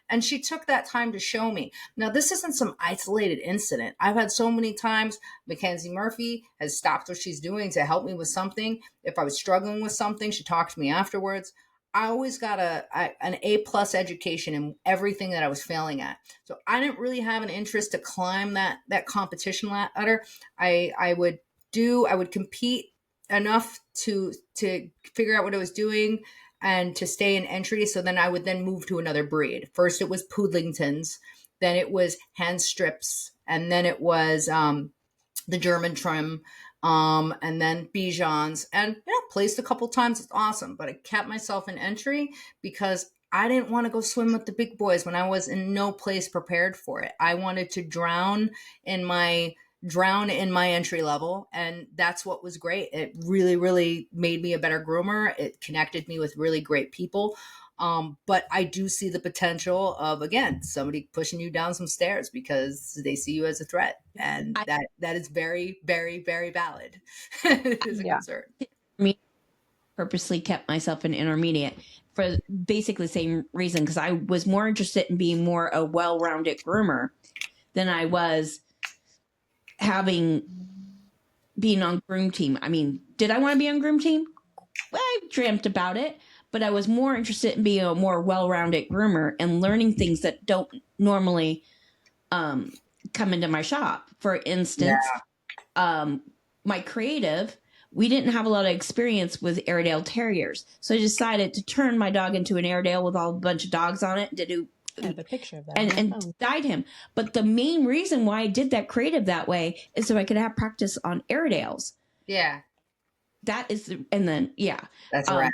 And she took that time to show me. Now, this isn't some isolated incident. I've had so many times Mackenzie Murphy has stopped what she's doing to help me with something. If I was struggling with something, she talked to me afterwards. I always got an A+ education in everything that I was failing at. So I didn't really have an interest to climb that competition ladder. I would compete enough to figure out what I was doing and to stay in entry. So then I would then move to another breed. First it was Poodlingtons, then it was hand strips, and then it was the German trim, and then Bijans, and placed a couple times. It's awesome, but I kept myself in entry because I didn't want to go swim with the big boys when I was in no place prepared for it. I wanted to drown in my entry level, and that's what was great. It really, really made me a better groomer. It connected me with really great people. But I do see the potential of, again, somebody pushing you down some stairs because they see you as a threat. And that is very, very, very valid. It is a concern. I purposely kept myself in intermediate for basically the same reason, because I was more interested in being more a well-rounded groomer than I was being on groom team. I mean, did I want to be on groom team? Well, I dreamt about it. But I was more interested in being a more well-rounded groomer and learning things that don't normally come into my shop. For instance, my creative, we didn't have a lot of experience with Airedale Terriers. So I decided to turn my dog into an Airedale with a bunch of dogs on it to do. I have a picture of that. And dyed him. But the main reason why I did that creative that way is so I could have practice on Airedales. Yeah. That's right.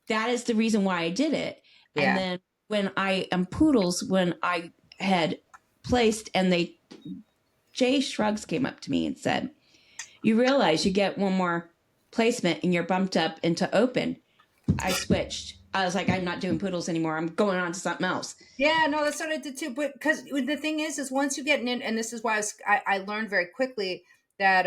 That is the reason why I did it. Yeah. And then when poodles, when I had placed, and Jay Shrugs came up to me and said, you realize you get one more placement and you're bumped up into open. I switched. I was like, I'm not doing poodles anymore. I'm going on to something else. Yeah, no, that's what I did too. But because the thing is once you get in, and this is why I learned very quickly that,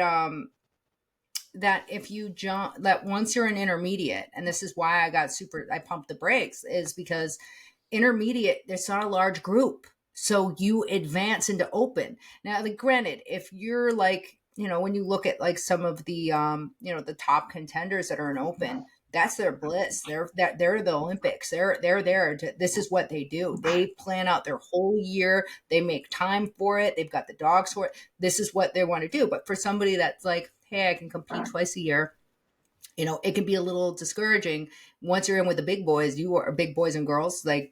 that if you jump, that once you're an intermediate, and this is why I pumped the brakes, is because intermediate, there's not a large group. So you advance into open. Now, granted, if you're like, when you look at like some of the, the top contenders that are in open, that's their bliss. They're the Olympics. They're there this is what they do. They plan out their whole year. They make time for it. They've got the dogs for it. This is what they want to do. But for somebody that's like, hey, I can compete twice a year, it can be a little discouraging. Once you're in with the big boys, you are big boys and girls, like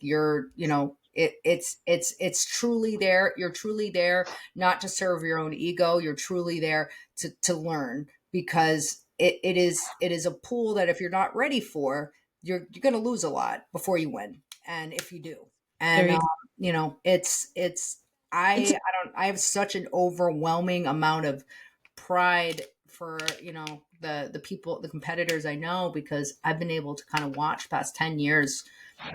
it's truly there. You're truly there not to serve your own ego. You're truly there to learn, because it is a pool that if you're not ready for, you're going to lose a lot before you win. And if you do, and I have such an overwhelming amount of pride for, the people, the competitors I know, because I've been able to kind of watch past 10 years,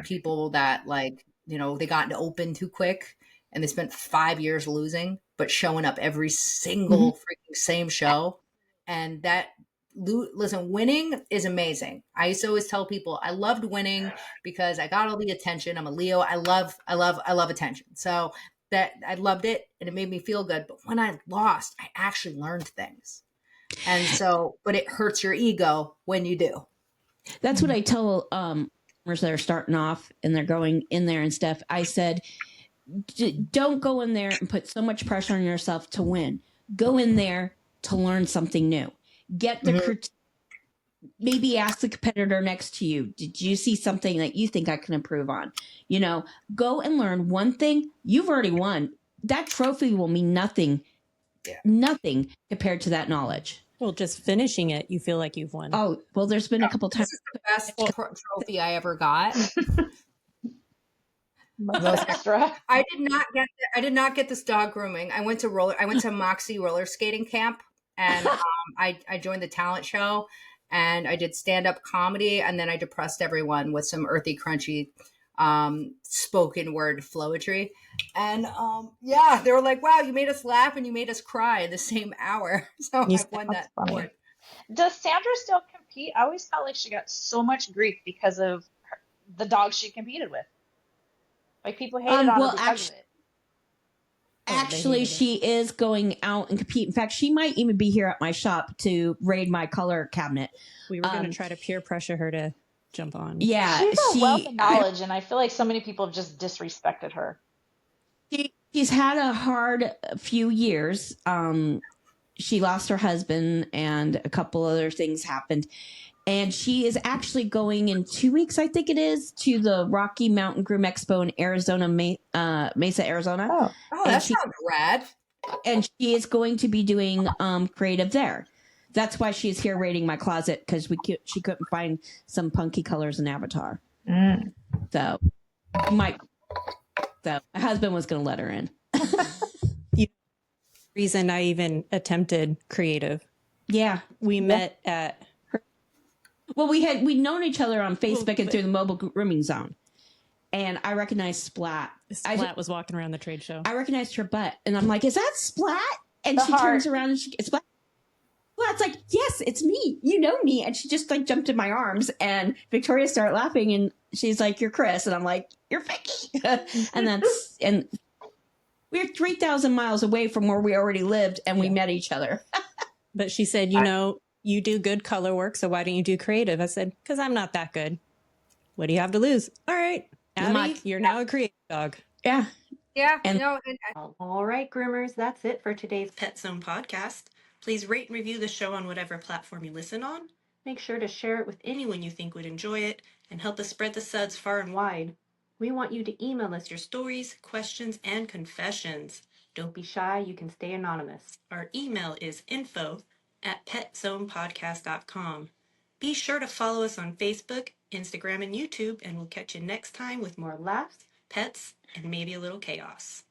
people that like, they got into open too quick and they spent 5 years losing, but showing up every single freaking same show. And listen, winning is amazing. I used to always tell people I loved winning because I got all the attention. I'm a Leo. I love attention. So that I loved it and it made me feel good. But when I lost, I actually learned things. And so, but it hurts your ego when you do. That's what I tell that are starting off and they're going in there and stuff. I said, don't go in there and put so much pressure on yourself to win. Go in there to learn something new. Get the maybe ask the competitor next to you, did you see something that you think I can improve on? Go and learn one thing. You've already won. That trophy will mean nothing compared to that knowledge. Well, just finishing it, you feel like you've won. Oh, well, there's been a couple times. This is the best trophy I ever got. Extra. I did not get this dog grooming. I went to Moxie roller skating camp, and I joined the talent show, and I did stand-up comedy, and then I depressed everyone with some earthy, crunchy spoken word flowetry. And they were like, wow, you made us laugh and you made us cry in the same hour. So I won that award. Does Sandra still compete compete, I always felt like she got so much grief because of the dogs she competed with. Like people hated on her Well, because of it. actually, she is going out and compete. In fact, she might even be here at my shop to raid my color cabinet. We were going to try to peer pressure her to jump on. Yeah, She's a wealth of knowledge, and I feel like so many people have just disrespected her. She's had a hard few years. She lost her husband, and a couple other things happened. And she is actually going in 2 weeks, I think it is, to the Rocky Mountain Groom Expo in Arizona, Mesa, Arizona. Oh, that sounds rad. And she is going to be doing creative there. That's why she's here raiding my closet, because she couldn't find some punky colors in Avatar. So my husband was going to let her in. Reason I even attempted creative. Yeah, we met at. Well, we'd known each other on Facebook and through the mobile grooming zone, and I recognized Splat. Splat was walking around the trade show. I recognized her butt, and I'm like, "Is that Splat?" And she heart. turns around and it's Splat. Splat's like, "Yes, it's me. You know me." And she just like jumped in my arms, and Victoria started laughing, and she's like, "You're Chris," and I'm like, "You're Vicky." and we're 3,000 miles away from where we already lived, and we met each other. But she said, you do good color work, so why don't you do creative? I said, because I'm not that good. What do you have to lose? All right, Abby, you're now a creative dog. Yeah. Yeah. All right, groomers, that's it for today's Pet Zone podcast. Please rate and review the show on whatever platform you listen on. Make sure to share it with anyone you think would enjoy it, and help us spread the suds far and wide. We want you to email us your stories, questions, and confessions. Don't be shy, you can stay anonymous. Our email is info@petzonepodcast.com. Be sure to follow us on Facebook, Instagram, and YouTube, and we'll catch you next time with more laughs, pets, and maybe a little chaos.